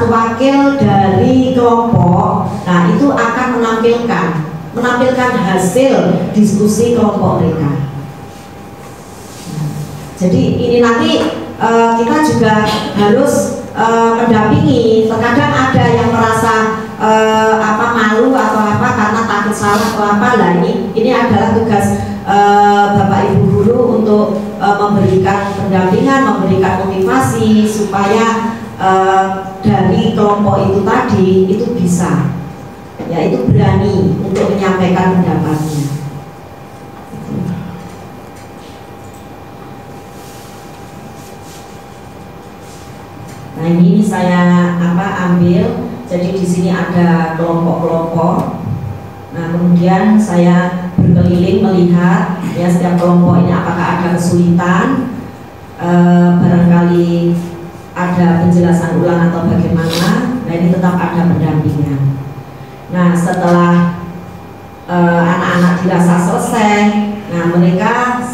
wakil dari kelompok, nah itu akan menampilkan hasil diskusi kelompok mereka. Jadi ini nanti kita juga harus mendampingi. Terkadang ada yang merasa malu atau apa karena takut salah atau apa. Lah ini adalah tugas Bapak Ibu guru untuk memberikan pendampingan, memberikan motivasi supaya dari kelompok itu tadi itu bisa, yaitu berani untuk menyampaikan pendapatnya. Nah ini saya ambil. Jadi di sini ada kelompok-kelompok. Nah kemudian saya berkeliling melihat ya setiap kelompok ini apakah ada kesulitan, barangkali ada penjelasan ulang atau bagaimana. Nah ini tetap ada pendampingan. Nah setelah anak-anak dirasa selesai, nah mereka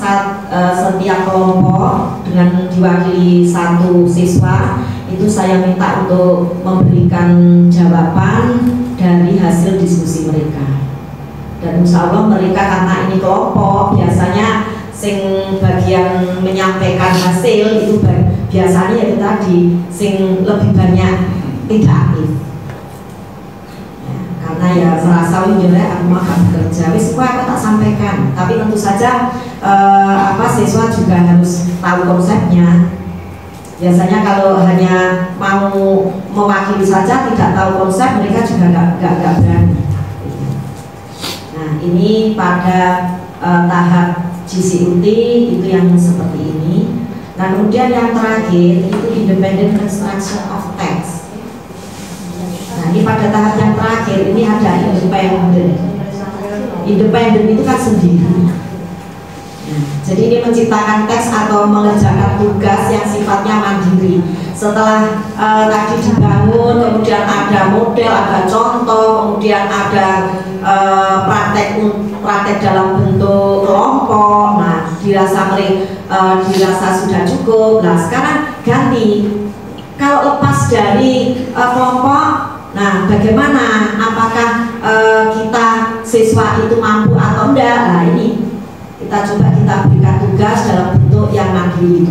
setiap kelompok dengan diwakili satu siswa itu saya minta untuk memberikan jawaban dari hasil diskusi mereka. Dan insya Allah mereka karena ini kelompok biasanya sing bagian menyampaikan hasil itu biasanya itu tadi sing lebih banyak tidak aktif ya, karena ya merasa aku mau bekerja wis aku tak sampaikan, tapi tentu saja siswa juga harus tahu konsepnya. Biasanya kalau hanya mau mewakili saja tidak tahu konsep, mereka juga nggak berani. Nah ini pada tahap GCUT itu yang seperti ini. Nah kemudian yang terakhir itu independent construction of text. Nah ini pada tahap yang terakhir ini ada independent. Independent itu kan sendiri. Nah, jadi ini menciptakan teks atau mengerjakan tugas yang sifatnya mandiri. Setelah tadi dibangun, kemudian ada model, ada contoh, kemudian ada praktek dalam bentuk kelompok. Nah, dirasa sudah cukup. Nah, sekarang ganti. Kalau lepas dari kelompok, nah bagaimana? Apakah kita siswa itu mampu atau enggak? Nah ini kita berikan tugas dalam bentuk yang mandiri,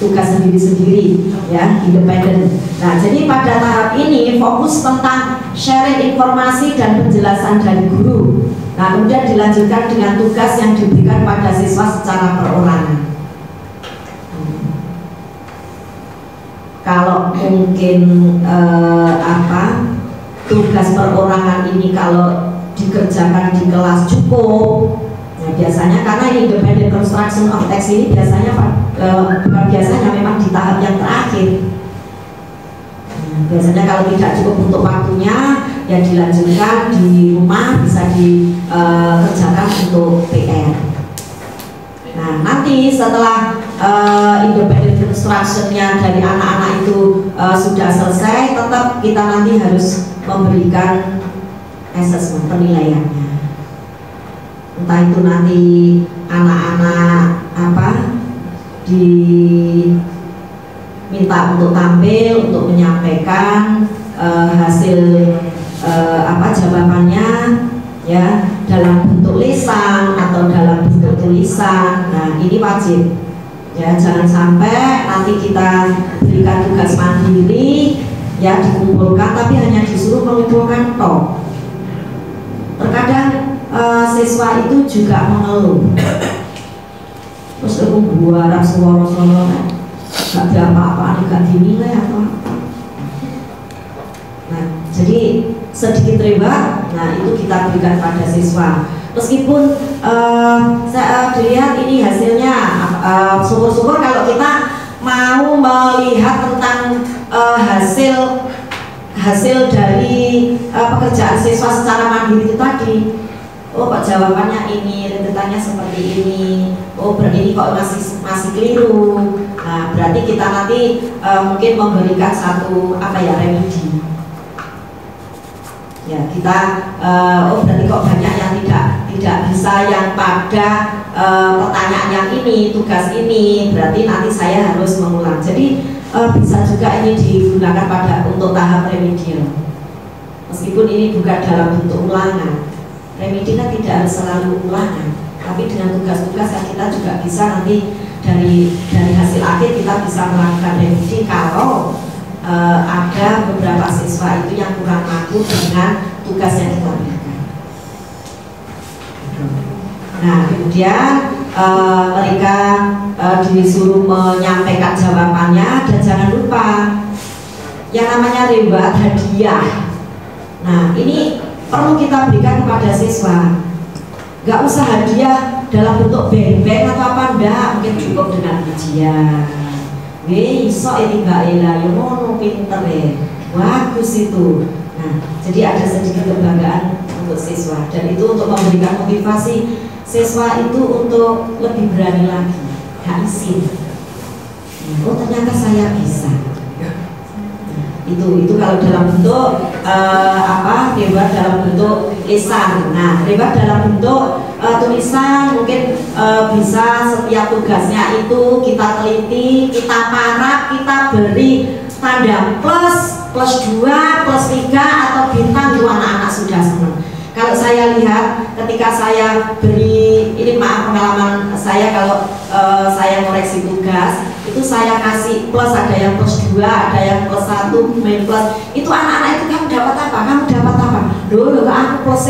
tugas sendiri-sendiri ya, independen. Nah jadi pada tahap ini fokus tentang sharing informasi dan penjelasan dari guru. Nah kemudian dilanjutkan dengan tugas yang diberikan pada siswa secara perorangan. Kalau mungkin tugas perorangan ini kalau dikerjakan di kelas cukup. Nah, biasanya karena ini independent construction of text ini biasanya bukan biasanya memang di tahap yang terakhir. Nah, biasanya kalau tidak cukup untuk waktunya ya dilanjutkan di rumah, bisa dikerjakan untuk PR. Nah nanti setelah independent construction-nya dari anak-anak itu sudah selesai, tetap kita nanti harus memberikan assessment, penilaiannya. Entah itu nanti anak-anak diminta untuk tampil, untuk menyampaikan hasil jawabannya ya dalam bentuk lisan atau dalam bentuk tulisan. Nah ini wajib ya, jangan sampai nanti kita berikan tugas mandiri ya dikumpulkan tapi hanya disuruh mengumpulkan toh. Terkadang siswa itu juga mengeluh, terus aku buarap suara-suara gak ada apa-apa, gak dinilai atau apa. Nah jadi sedikit riba, nah itu kita berikan pada siswa. Meskipun saya dilihat ini hasilnya, syukur-syukur kalau kita mau melihat tentang hasil dari pekerjaan siswa secara mandiri itu tadi. Oh kok jawabannya ini, rentetannya seperti ini. Oh berarti kok masih keliru. Nah berarti kita nanti mungkin memberikan satu remedi. Ya kita berarti kok banyak yang tidak bisa yang pada pertanyaan yang ini, tugas ini, berarti nanti saya harus mengulang. Jadi bisa juga ini digunakan untuk tahap remedial. Meskipun ini bukan dalam bentuk ulangan, remedi kan tidak harus selalu ulangan, tapi dengan tugas-tugas yang kita juga bisa nanti dari hasil akhir kita bisa melakukan remedi kalau ada beberapa siswa itu yang kurang mampu dengan tugas yang kita berikan. Nah, kemudian mereka disuruh menyampaikan jawabannya, dan jangan lupa yang namanya reward hadiah. Nah, ini perlu kita berikan kepada siswa. Gak usah hadiah dalam bentuk beng-beng atau apa, enggak, mungkin cukup dengan pujian. Iso ini Mbak Ella, ya ngono pinter ya, bagus itu. Nah, jadi ada sedikit kebanggaan untuk siswa, dan itu untuk memberikan motivasi siswa itu untuk lebih berani lagi, gak isin. Oh ternyata saya bisa. Itu kalau dalam bentuk reward dalam bentuk lisan. Nah, reward dalam bentuk tulisan mungkin bisa setiap tugasnya itu kita teliti, kita paraf, kita beri tanda plus, +2, +3 atau bintang itu anak-anak sudah senang. Kalau saya lihat ketika saya beri, ini maaf pengalaman saya kalau saya koreksi tugas, itu saya kasih plus, ada yang +2, ada yang +1, main plus. Itu anak-anak itu kamu dapat apa? Kamu dapat apa? Loh, aku plus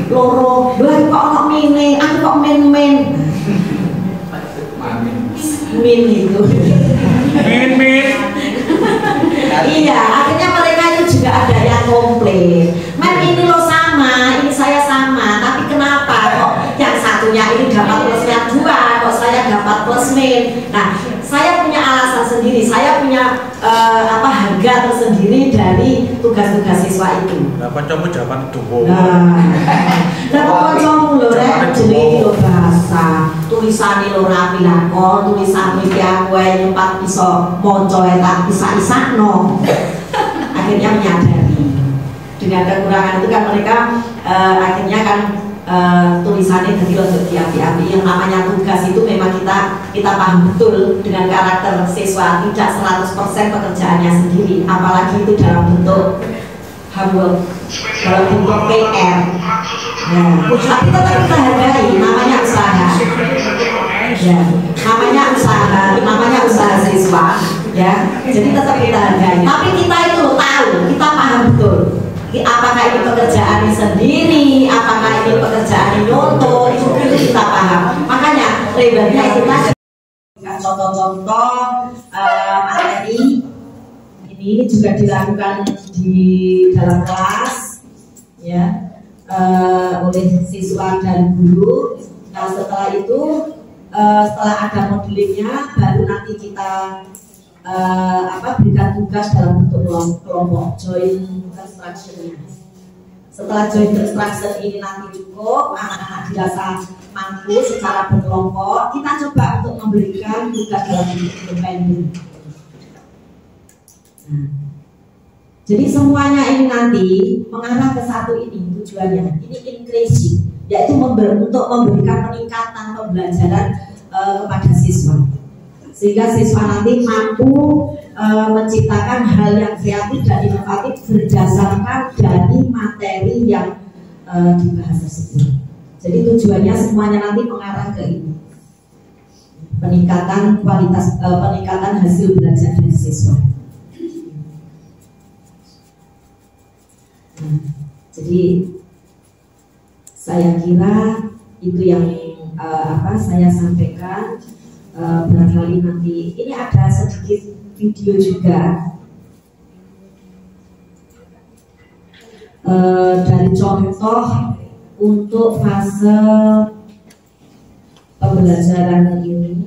loro. Loh, kok ono mini? Aku kok min. Min itu. Min. Iya, akhirnya mereka itu juga ada yang komplain. Mem ini lo sama, ini saya sama, tapi kenapa kok yang satunya ini dapat plusnya 2, kok saya dapat plus min? Nah, saya punya alasan sendiri, saya punya harga tersendiri dari tugas-tugas siswa itu. Nah, kancamu jaman duwo. Kancamu lho rek jenenge lho bahasa. Tulisane lho rapi lakon, tulisane iki aku nyempat iso maca tak bisa-isakno. Akhirnya menyadari dengan kekurangan itu kan mereka akhirnya kan tulisannya jadi untuk diapi-api. Yang namanya tugas itu memang kita paham betul dengan karakter siswa, tidak 100% pekerjaannya sendiri, apalagi itu dalam bentuk homework, dalam bentuk PR. Nah, tapi tetap kita hargai, namanya usaha. Ya, namanya usaha siswa. Ya, jadi tetap kita hargai. Tapi kita itu tahu, kita paham betul. Apakah ini pekerjaan sendiri, apakah ini pekerjaan nyontoh, itu kita paham. Makanya lebarnya itu tadi contoh-contoh materi ini juga dilakukan di dalam kelas ya oleh siswa dan guru. Nah, setelah itu setelah ada modelingnya baru nanti kita berikan tugas dalam bentuk kelompok joint instruction-nya. Setelah joint instruction ini nanti cukup, anak-anak dirasa mampu secara berkelompok, kita coba untuk memberikan tugas dalam bentuk independen. Nah, jadi semuanya ini nanti mengarah ke satu ini tujuannya. Ini increasing, yaitu untuk memberikan peningkatan pembelajaran kepada siswa. Sehingga siswa nanti mampu menciptakan hal yang kreatif dan inovatif berdasarkan dari materi yang dibahas tersebut. Jadi tujuannya semuanya nanti mengarah ke ini, peningkatan kualitas, peningkatan hasil belajar dari siswa. Nah, jadi saya kira itu yang saya sampaikan. Barangkali nanti ini ada sedikit video juga dari contoh untuk fase pembelajaran ini.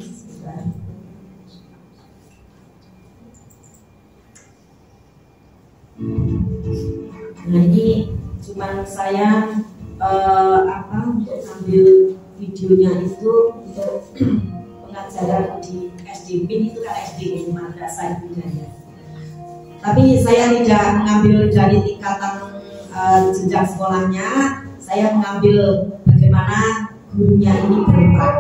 Nah, ini cuma saya untuk ambil videonya itu untuk pengajaran di SD PIN itu kan SD Madrasah Budaya. Tapi saya tidak mengambil dari tingkatan jenjang sekolahnya, saya mengambil bagaimana gurunya ini berperan.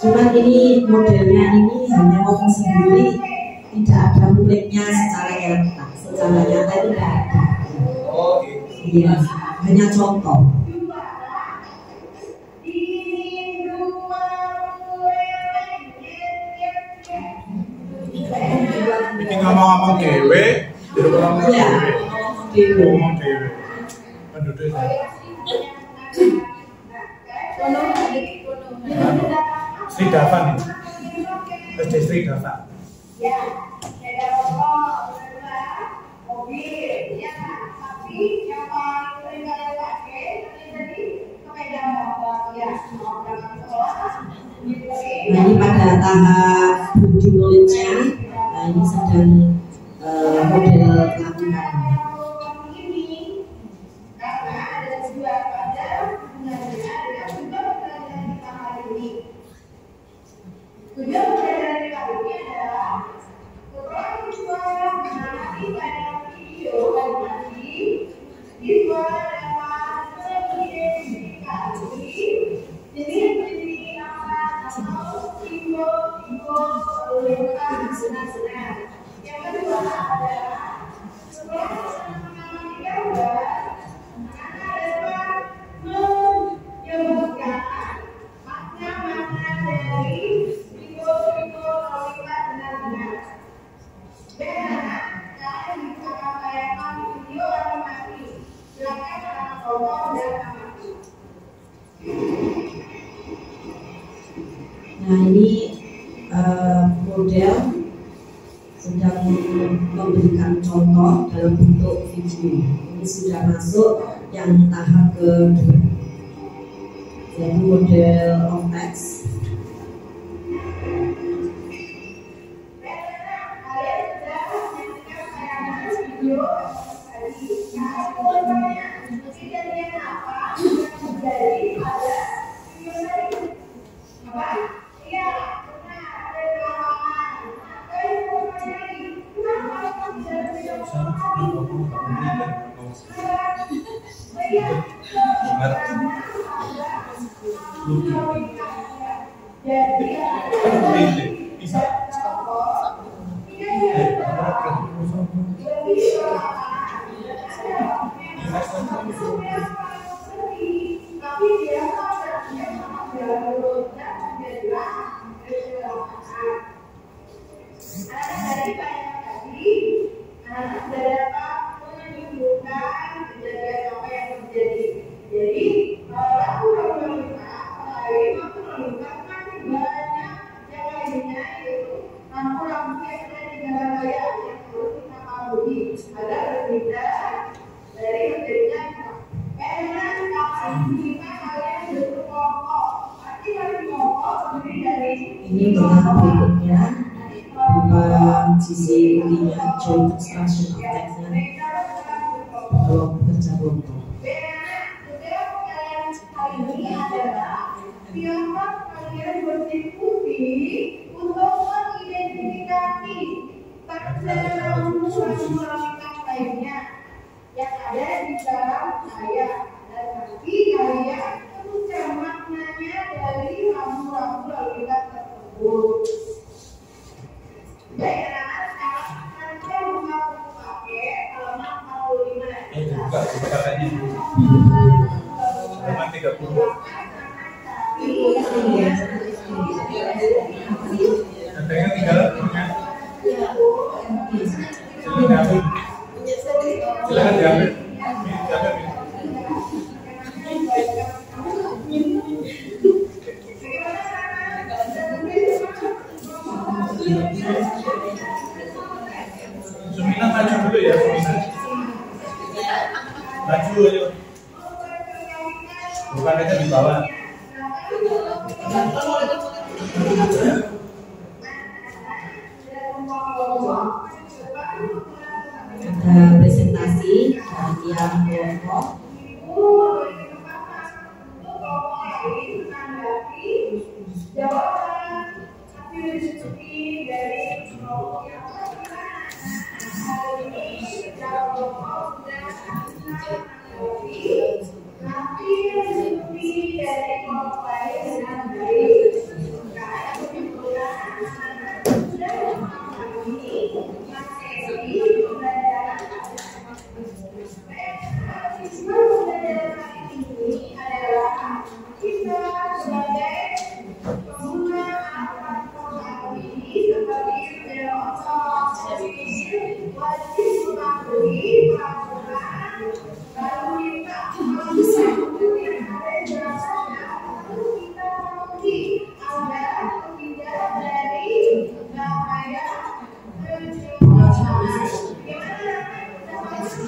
Cuman ini modelnya ini hanya ngomong sendiri, tidak ada muridnya secara nyata tidak ada. Oh gitu. Iya, hanya contoh. Ini ngomong-ngomong dewe, jadi orang Iya, dewe. Ngomong dewe. Penduduk saya. Sri Davan ini. SD Sri Davan. Nah ini pada tahap body knowledge-nya, nah ini sedang model lakukan. Nah ini model sedang memberikan contoh dalam bentuk video. Ini sudah masuk yang tahap kedua, yaitu model of text. Ini tahap berikutnya berupa sisi intinya joint construction of text-nya kalau bekerja kelompok. Ini adalah siapa kalian berdiskusi untuk mengidentifikasi persyaratan lainnya yang ada di dalam ayat dan nanti kalian sebutkan maknanya dari rambu-rambu lalu lintas tersebut. Baik anak-anak, sekarang saya mau pakai halaman 45. Ini juga caranya. Halaman 30. Nantinya tinggal punya. Silakan diambil. Silakan diambil. Ini diambil. Sumina maju dulu ya, Sumina. Maju ayo. Bukan aja di bawah. Ada presentasi dari tiap kelompok.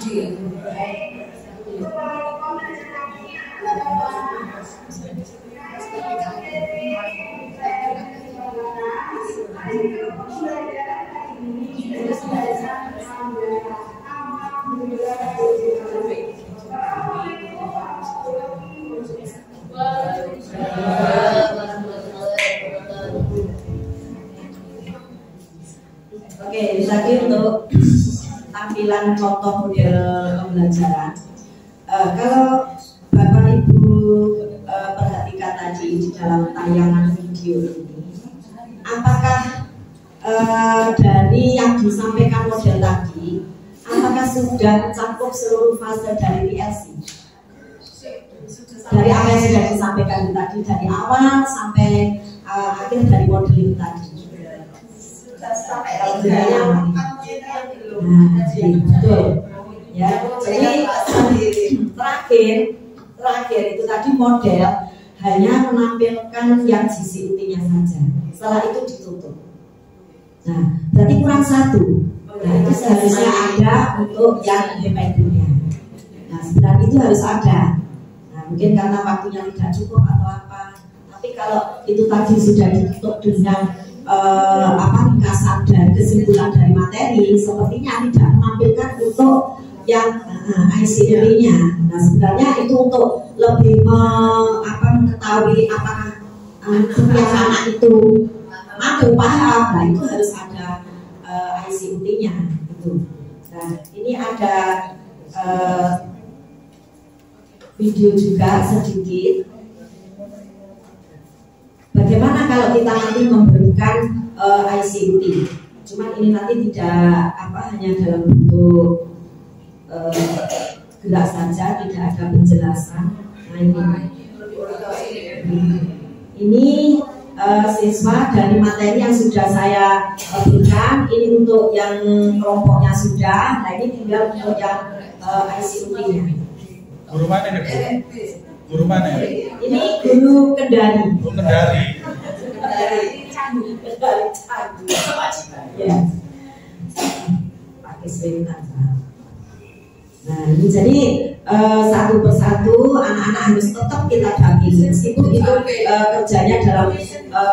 Oke, tadi untuk tampilan contoh model pembelajaran. Kalau Bapak Ibu perhatikan tadi di dalam tayangan video ini, apakah dari yang disampaikan model tadi, apakah sudah mencakup seluruh fase dari PLC? Dari apa yang sudah disampaikan tadi, dari awal sampai akhir dari model itu tadi. Sampai betul. Ya, jadi terakhir itu tadi model hanya menampilkan yang GCUT-nya saja. Setelah itu ditutup. Nah, berarti kurang satu. Nah, itu seharusnya ada untuk yang independen-nya. Nah, sebenarnya itu harus ada. Nah, mungkin karena waktunya tidak cukup atau apa. Tapi kalau itu tadi sudah ditutup dengan ringkasan dan kesimpulan dari materi, sepertinya tidak menampilkan untuk yang ICD-nya. Nah, sebenarnya itu untuk lebih mengetahui apakah yang anak itu mampu paham. Nah, itu harus ada ICD-nya itu. Nah, ini ada video juga sedikit. Bagaimana kalau kita nanti memberikan ICT? Cuman ini nanti tidak hanya dalam bentuk gerak saja, tidak ada penjelasan. Nah, ini siswa dari materi yang sudah saya berikan. Ini untuk yang kelompoknya sudah. Nah, ini tinggal untuk yang ICT-nya. Guru mana nih, Bu? Guru mana ya? Ini guru Kendari. Guru Kendari. Kendari Canggu. Ya. Pakai sebentar. Nah, ini jadi satu persatu anak-anak harus tetap kita dampingi. Meskipun itu kerjanya dalam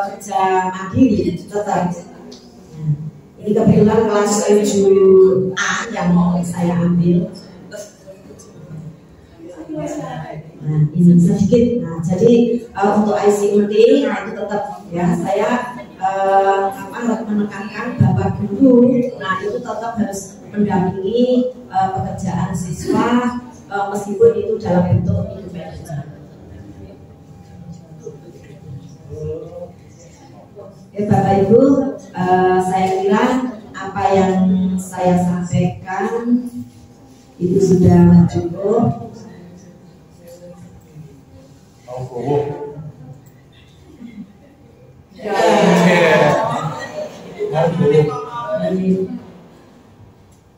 kerja mandiri tetap. Nah, ini kebetulan kelas 7A yang mau saya ambil. Nah, ini sedikit. Nah, jadi untuk ICUT, nah itu tetap ya saya menekankan Bapak Guru. Nah, itu tetap harus mendampingi pekerjaan siswa meskipun itu dalam bentuk independen. Ya, Bapak Ibu, saya kira apa yang saya sampaikan itu sudah cukup.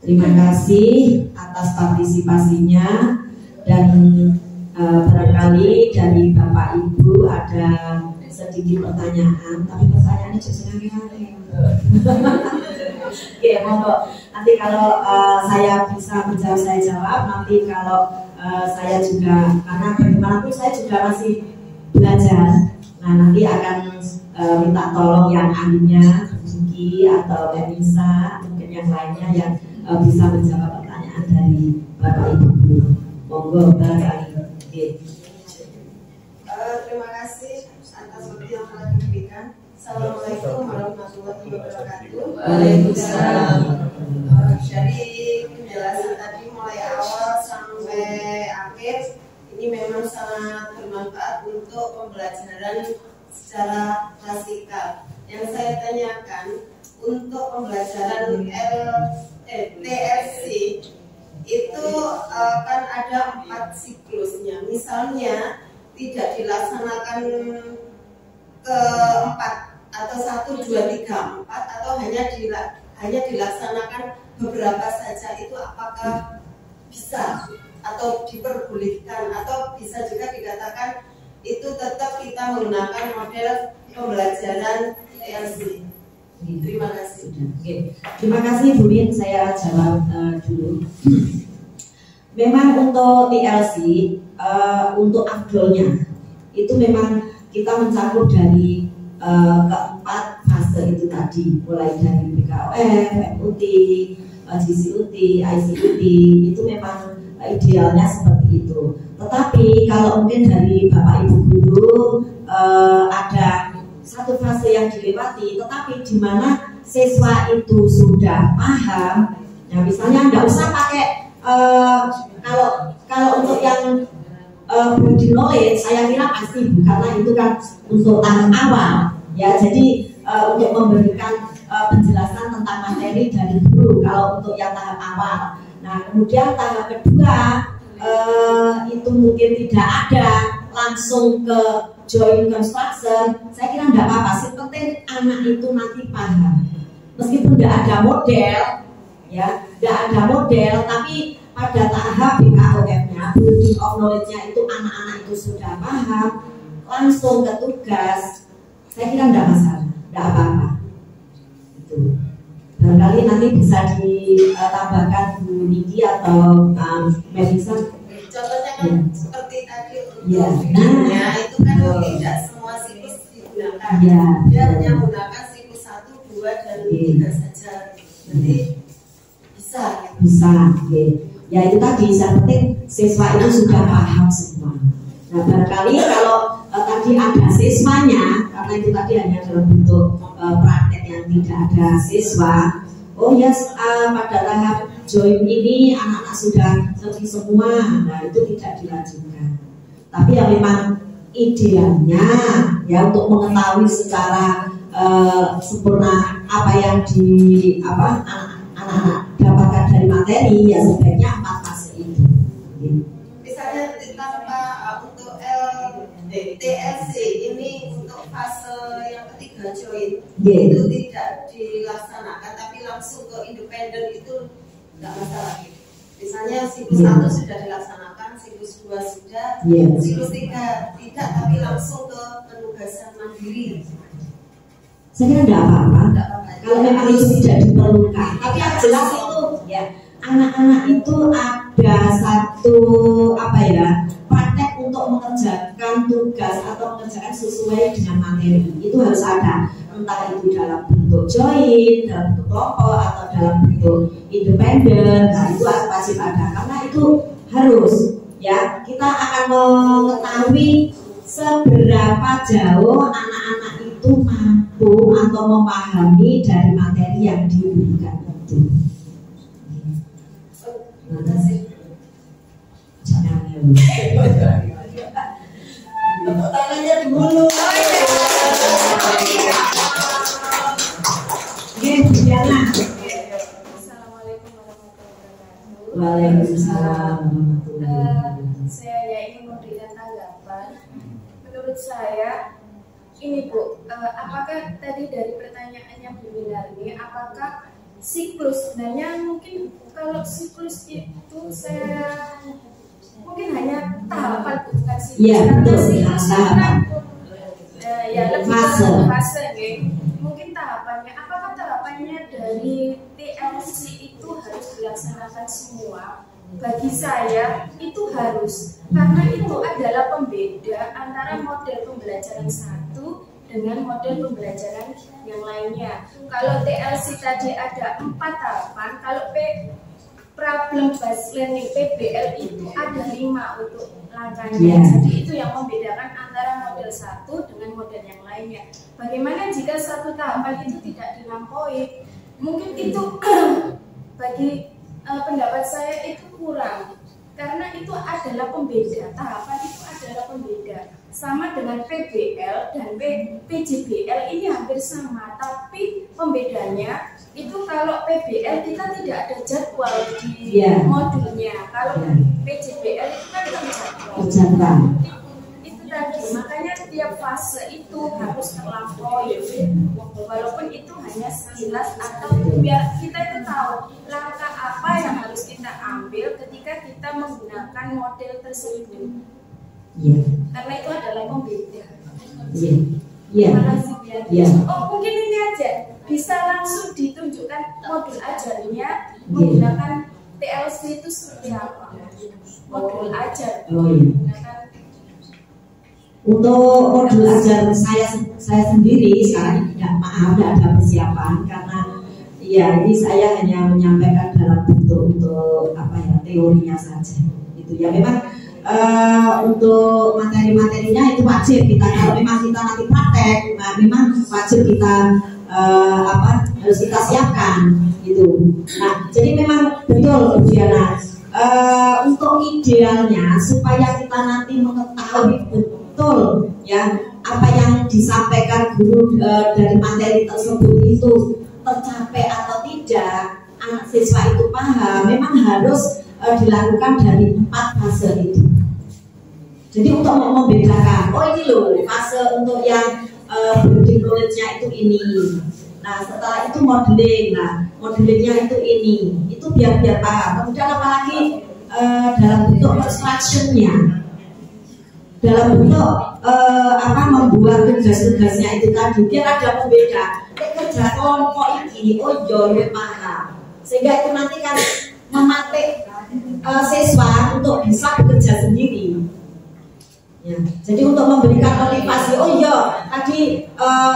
Terima kasih atas partisipasinya dan barangkali dari Bapak Ibu ada sedikit pertanyaan, tapi pertanyaannya jangan Oke, monggo. Nanti kalau saya bisa menjawab saya jawab. Nanti kalau saya juga, karena bagaimanapun saya juga masih belajar. Nah, nanti akan minta tolong yang ahlinya, Juki atau Denisa, mungkin yang lainnya yang bisa menjawab pertanyaan dari Bapak Ibu Guru. Monggo, barangkali. Terima kasih atas waktu yang telah diberikan. Assalamualaikum warahmatullahi wabarakatuh. Waalaikumsalam. Dari penjelasan tadi mulai awal sampai akhir, ini memang sangat bermanfaat untuk pembelajaran secara klasikal. Yang saya tanyakan untuk pembelajaran TLC itu kan ada 4 siklusnya. Misalnya tidak dilaksanakan keempat atau 1, 2, 3, 4 atau hanya dilaksanakan beberapa saja, itu apakah bisa atau diperbolehkan atau bisa juga dikatakan itu tetap kita menggunakan model pembelajaran TLC? Terima kasih. Oke. Terima kasih Bu Min, saya jawab dulu. Memang untuk TLC, untuk afdolnya itu memang kita mencakup dari keempat fase itu tadi, mulai dari BKOF, MUT, GCUT, ICUT, itu memang idealnya seperti itu. Tetapi kalau mungkin dari Bapak Ibu guru ada satu fase yang dilewati, tetapi di mana siswa itu sudah paham, ya misalnya nggak usah pakai kalau untuk yang body knowledge, saya kira pasti karena itu kan untuk tahap awal, ya. Jadi untuk memberikan penjelasan tentang materi dari guru kalau untuk yang tahap awal. Nah, kemudian tahap kedua itu mungkin tidak ada langsung ke joint construction. Saya kira tidak apa-apa, sih penting anak itu nanti paham. Meskipun tidak ada model, ya, tidak ada model, tapi pada tahap BKOF-nya, building of knowledge-nya itu anak-anak itu sudah paham, langsung ke tugas. Saya kira tidak masalah, tidak apa-apa. Itu barangkali nanti bisa ditambahkan Bu Niki atau Melisa. Contohnya kan seperti tadi untuk videonya itu kan tidak semua siklus digunakan. Dia hanya menggunakan siklus 1, 2, dan 3 saja. Nanti bisa. Okay. Ya itu tadi, yang penting siswa itu sudah paham semua. Nah barangkali kalau tadi ada siswanya, karena itu tadi hanya dalam bentuk praktek yang tidak ada siswa. Oh ya, pada tahap join ini anak-anak sudah ngerti semua. Nah itu tidak dilanjutkan. Tapi yang memang idealnya ya untuk mengetahui secara sempurna apa yang anak-anak dapatkan dari materi, ya sebaiknya 4 fase itu. Misalnya tanpa untuk TLC ini untuk fase yang ketiga join itu tidak dilaksanakan, tapi langsung ke independen itu tidak masalah. Misalnya siklus 1 sudah dilaksanakan, siklus 2 sudah, siklus 3 tidak, tapi langsung ke penugasan mandiri. Saya kira tidak apa-apa kalau memang itu tidak diperlukan. Tapi yang jelas itu ya anak-anak itu ada satu praktek untuk mengerjakan tugas atau mengerjakan sesuai dengan materi. Itu harus ada, entah itu dalam bentuk join, dalam bentuk kelompok atau dalam bentuk independen. Nah itu wajib ada karena itu harus ya kita akan mengetahui seberapa jauh anak-anak itu mampu atau memahami dari materi yang diberikan itu. Jangan tepuk tangannya dulu. Assalamualaikum warahmatullahi wabarakatuh. Waalaikumsalam warahmatullahi wabarakatuh. Saya hanya ingin memberikan tanggapan. Menurut saya, ini Bu, apakah tadi dari pertanyaannya Bu Winarni, apakah siklus sebenarnya mungkin kalau siklus itu saya mungkin hanya tahapan bukan siklus. Iya, betul. Siklus kan ya lebih fase mungkin tahapannya. Apakah tahapannya dari TLC itu harus dilaksanakan semua? Bagi saya itu harus, karena itu adalah pembeda antara model pembelajaran satu dengan model pembelajaran yang lainnya. Kalau TLC tadi ada 4 tahapan, kalau problem based learning PBL itu ada 5 untuk langkahnya. Jadi itu yang membedakan antara model 1 dengan model yang lainnya. Bagaimana jika satu tahapan itu tidak dilampaui? Mungkin itu bagi pendapat saya itu kurang, karena itu adalah pembeda. Tahapan itu adalah pembeda. Sama dengan PBL dan PJBL ini hampir sama, tapi pembedanya itu kalau PBL kita tidak ada jadwal di modulnya. Kalau PJBL itu kan terjadwal. Itu tadi, makanya setiap fase itu harus terlampaui. Walaupun itu hanya sekilas atau biar kita itu tahu langkah apa yang harus kita ambil ketika kita menggunakan model tersebut. Karena itu adalah pembeda. Terima kasih. Oh mungkin ini aja bisa langsung ditunjukkan modul ajarnya menggunakan TLC itu seperti apa? Modul ajar. Oh iya. Untuk modul ajar saya sendiri sekarang tidak ada persiapan karena ya ini saya hanya menyampaikan dalam bentuk untuk apa ya teorinya saja. Itu ya memang untuk materi-materinya itu wajib kita kalau memang kita nanti praktek, nah memang wajib kita harus kita siapkan gitu. Nah jadi memang betul Bu Diana, untuk idealnya supaya kita nanti mengetahui betul ya apa yang disampaikan guru dari materi tersebut itu tercapai atau tidak, anak siswa itu paham, memang harus dilakukan dari 4 fase itu. Jadi untuk membedakan, oh ini loh fase untuk yang building knowledge-nya itu ini. Nah setelah itu modeling, nah modelingnya itu ini, itu biar paham. Kemudian apalagi dalam bentuk construction-nya, dalam bentuk membuat tugas-tugasnya itu tadi, biar ada pembeda. Kerja kelompok ini, oh iya paham. Sehingga itu nanti kan mematik siswa untuk bisa bekerja sendiri. Ya, jadi untuk memberikan motivasi, oh iya tadi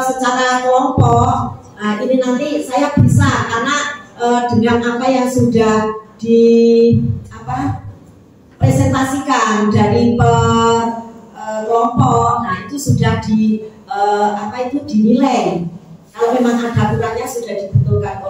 secara kelompok ini nanti saya bisa karena dengan apa yang sudah presentasikan dari kelompok, nah itu sudah dinilai. Kalau memang ada kurangnya sudah dibetulkan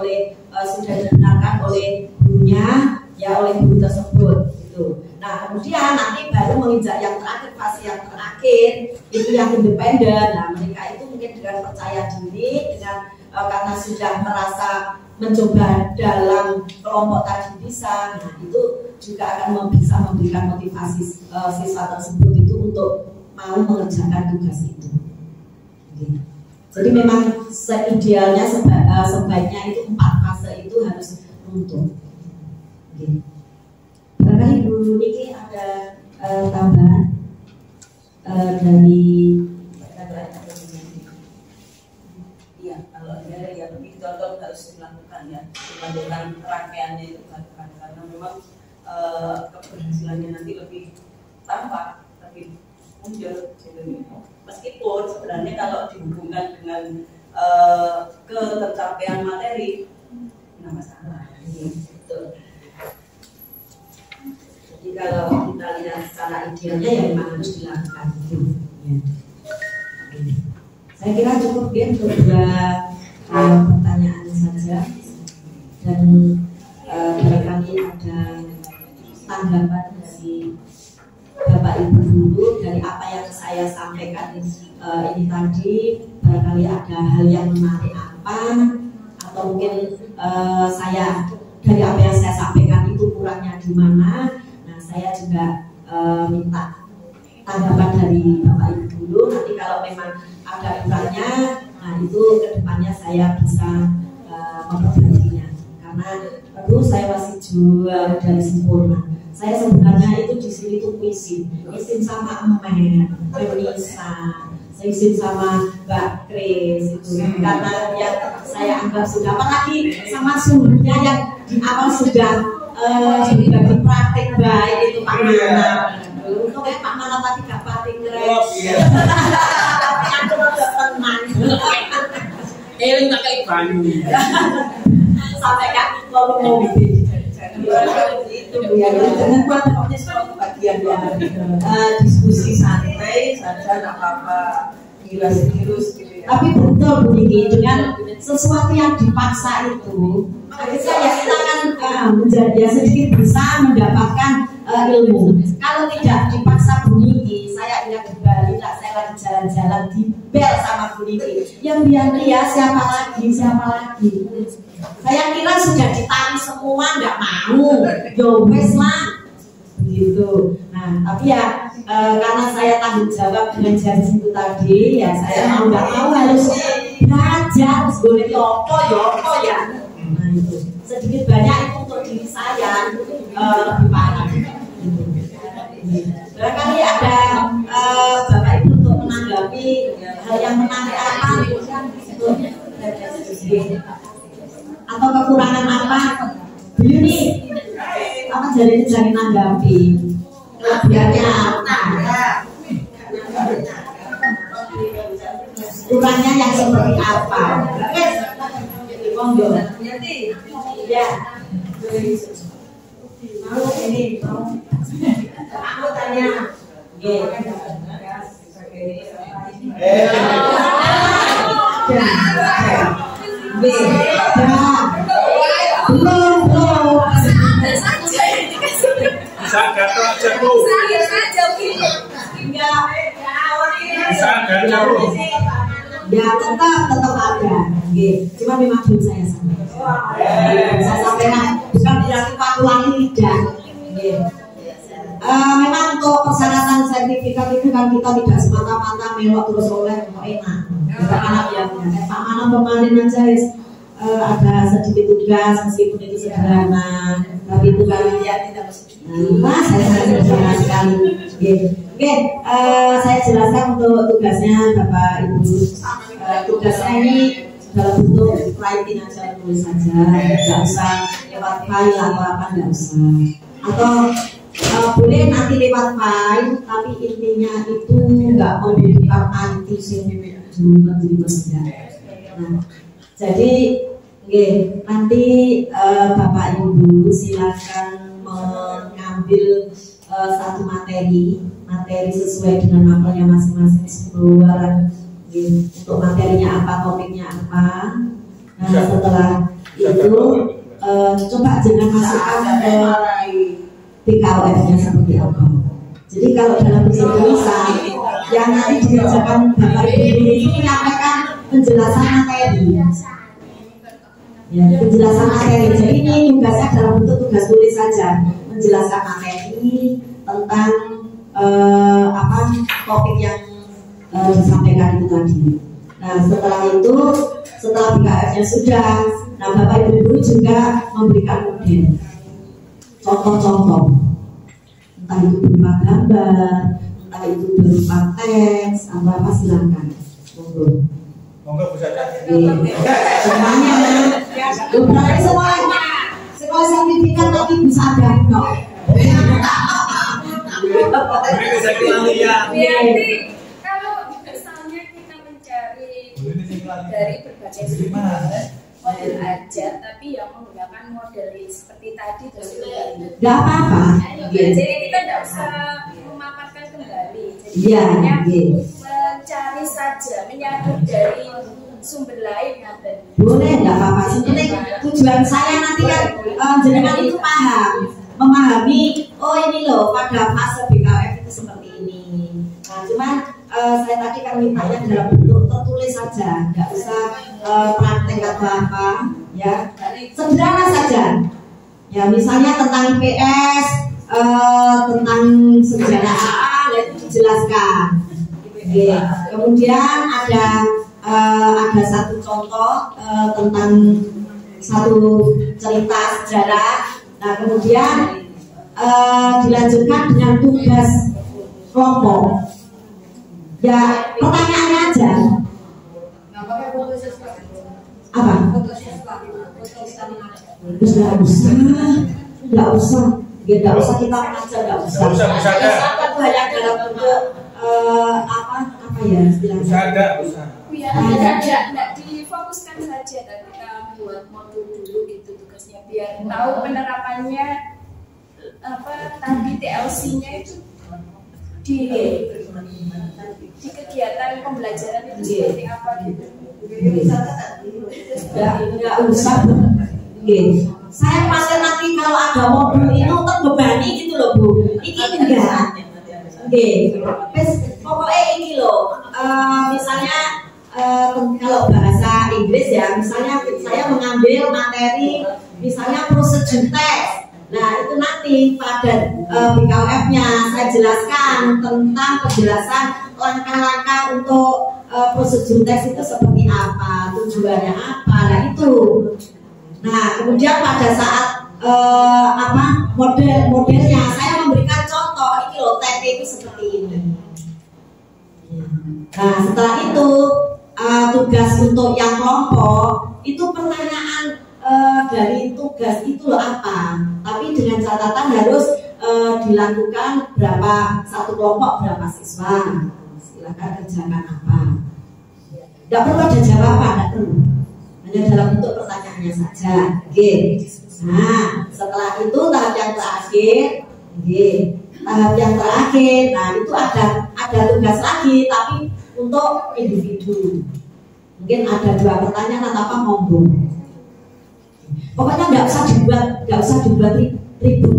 sudah dibenarkan oleh gurunya, ya oleh guru tersebut gitu. Nah kemudian nanti baru menginjak yang terakhir, fase yang terakhir itu yang independen. Nah mereka itu mungkin dengan percaya diri, dengan karena sudah merasa mencoba dalam kelompok tadi bisa, nah itu juga akan bisa memberikan motivasi siswa tersebut itu untuk mau mengerjakan tugas itu. Gitu. Jadi memang seidealnya sebaiknya itu 4 fase itu harus runtuh. Gitu. Barangkali Bu Niki ada tambahan dari iya, kalau ada ya lebih contoh harus dilakukan ya, dilakukan rangkaiannya itu karena memang keberhasilannya nanti lebih tampak, lebih muncul gitu. Meskipun sebenarnya kalau dihubungkan dengan ketercapaian materi nggak masalah gitu. Jadi kalau kita lihat secara idealnya ya memang harus dilakukan gitu. Ya. Saya kira cukup ya untuk 2 pertanyaan saja, dan barangkali ada tanggapan dari Bapak Ibu guru dari apa yang saya sampaikan ini tadi. Barangkali ada hal yang menarik apa, atau mungkin saya dari apa yang saya sampaikan itu kurangnya di mana. Nah saya juga minta tanggapan dari Bapak Ibu guru. Nanti kalau memang ada kurangnya, nah itu kedepannya saya bisa memperbaikinya. Karena aduh saya masih jauh dari sempurna. Saya sebenarnya itu di sini tuh izin sama Emek, Renisa, saya izin sama Mbak Kris itu karena yang saya anggap sudah, apalagi sama suhunya yang di awal sudah berpraktik baik itu Pak Mana. Untuk Pak Mana tadi gak praktik keren. Tapi aku udah tenang. Eling tak kayak banyu. Sampai Kak ngomong itu ya, jangan buat pokoknya sesuatu bagian diskusi santai saja, nggak apa-apa, girus gitu ya. Tapi betul Bu Niki, dengan sesuatu yang dipaksa itu, akhirnya ya kita akan menjadi sedikit bisa mendapatkan ilmu. Kalau tidak dipaksa Bu Niki, saya ingat kembali lah, saya lagi jalan-jalan di bel sama Bu Niki. Yang biar dia siapa lagi? Saya kira sudah ditarik semua, nggak mau, yo wes lah, begitu. Nah, tapi ya karena saya tanggung jawab dengan janji itu tadi, ya saya mau nggak mau harus belajar, boleh yopo ya. Nah itu sedikit banyak itu untuk diri saya lebih parah. Barangkali ada Bapak Ibu untuk menanggapi hal yang menarik apa atau kekurangan apa, Bu Yuni? jangan nanggapi. Kelebihannya apa? Kurangnya yang seperti apa? Monggo. Ya. Mau ini aku tanya. Belum. Bisa gato aja Bu. Bisa gato. Ya tetap ada. Cuma memang belum saya sampaikan. Saya sampaikan bukan berarti Pak ulangi tidak. Memang untuk persyaratan sertifikat itu kan kita tidak semata-mata melok terus oleh enak. Anak yang Pak Manam kemarin aja ada sedikit tugas meskipun itu sederhana, tapi itu kan saya sederhana sekali. Oke, saya jelaskan untuk tugasnya Bapak Ibu. Tugasnya ini dalam bentuk writing aja, tulis saja, tidak usah lewat file atau apa, tidak usah. Atau boleh nanti lewat file, tapi intinya itu nggak memberikan anti nah, jadi nanti Bapak Ibu silakan mengambil satu materi sesuai dengan mapelnya masing-masing keluaran. Untuk materinya apa, topiknya apa. Nah setelah itu coba jangan masukkan ke PKOF-nya seperti apa. Jadi kalau dalam bahasa Indonesia yang nanti dikerjakan Bapak Ibu itu menyampaikan penjelasan materi. Ya, penjelasan materi. Jadi ini tugasnya dalam bentuk tugas tulis saja, menjelaskan materi tentang topik yang disampaikan itu tadi. Nah setelah itu, setelah PKF-nya sudah, nah Bapak Ibu juga memberikan model, contoh-contoh, entah itu berupa gambar, entah itu berupa teks, atau apa silakan. Monggo Bu Sada. Semuanya, berarti semuanya, sekolah sertifikat nanti bisa ada no. Berarti kalau misalnya kita mencari dari berbagai sumber model aja, tapi yang menggunakan model seperti tadi terus nggak apa-apa. Jadi kita tidak usah memaparkan kembali. Jadi hanya mencari saja, menyadap dari sumber lain yang ada. Boleh, nggak apa-apa. Sebenarnya tujuan saya nanti kan jenengan itu paham, memahami. Oh ini loh pada fase BKF itu seperti ini. Nah cuman saya tadi kan mintanya dalam bentuk tertulis saja, nggak usah praktek atau apa, ya. Sederhana saja. Ya misalnya tentang IPS, tentang sejarah apa, itu dijelaskan. Kemudian ada satu contoh tentang satu cerita sejarah. Nah kemudian dilanjutkan dengan tugas kelompok. Ya pertanyaannya aja. Apa? Nggak usah kita mengajar, nggak usah. Itu hanya dalam bentuk apa ya istilahnya? Tidak difokuskan saja, dan kita buat modul dulu gitu tugasnya biar tahu penerapannya tadi TLC-nya itu di kegiatan pembelajaran itu seperti apa gitu. Nggak usah. Saya pasien nanti kalau ada modul itu terbebani gitu loh Bu. Ini enggak. Pokoknya ini loh. Misalnya kalau bahasa Inggris ya, misalnya saya mengambil materi misalnya prosedur teks. Nah itu nanti pada BKUF-nya saya jelaskan tentang penjelasan langkah-langkah untuk prosedur teks itu seperti apa, tujuannya apa, nah itu. Nah kemudian pada saat modelnya saya memberikan contoh, ini loh TP itu seperti ini. Nah setelah itu tugas untuk yang kelompok itu pertanyaan dari tugas itu loh apa, tapi dengan catatan harus dilakukan berapa, satu kelompok berapa siswa, silakan kerjakan apa. Tidak perlu ada jawaban, tidak perlu, hanya dalam bentuk pertanyaannya saja. Oke. Nah, setelah itu tahap yang terakhir, tahap yang terakhir. Nah, itu ada tugas lagi, tapi untuk individu. Mungkin ada 2 pertanyaan atau apa, monggo. Pokoknya nggak usah dibuat ribut.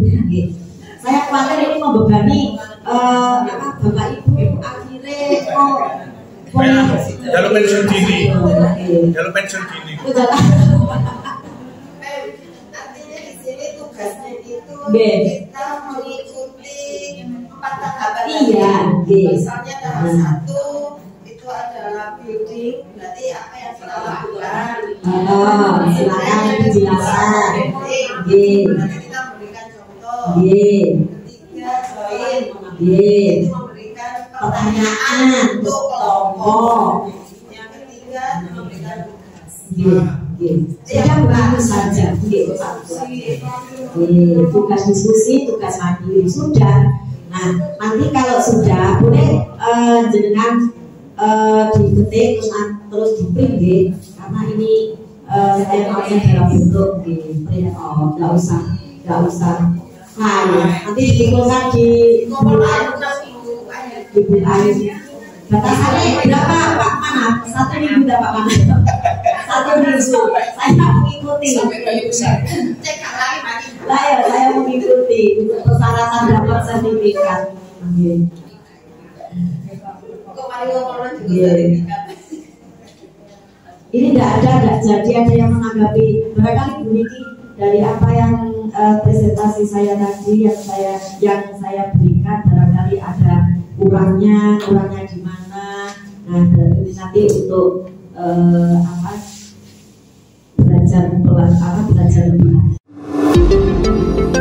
Saya khawatir ini membebani bapak ibu akhirnya jalur pensiun dini. Jalur pensiun dini. Artinya di sini tugasnya itu kita mengikuti 4 tahapan. Iya. Misalnya tahap 1 itu adalah building, berarti apa yang kita lakukan. Silakan dijelaskan. Berarti kita memberikan contoh. Ketiga, join. Itu memberikan pertanyaan untuk kelompok. Yang ketiga, memberikan tugas. Saya begitu saja. Tugas diskusi, tugas mandiri sudah. Nah, nanti kalau sudah boleh jenengan diketik terus di print, karena ini saya maunya dalam bentuk print out, nggak usah. Nah, nanti dikumpulkan di buku air. Batasannya berapa Pak Mana? 1 minggu dapat mana? 1 minggu. Saya mengikuti. Saya mengikuti untuk persyaratan dapat sertifikat. Ini tidak jadi ada yang menanggapi. Barangkali Bu Niki dari apa yang presentasi saya tadi yang saya berikan, barangkali ada kurangnya di mana. Nah, ini nanti untuk belajar lebih lanjut.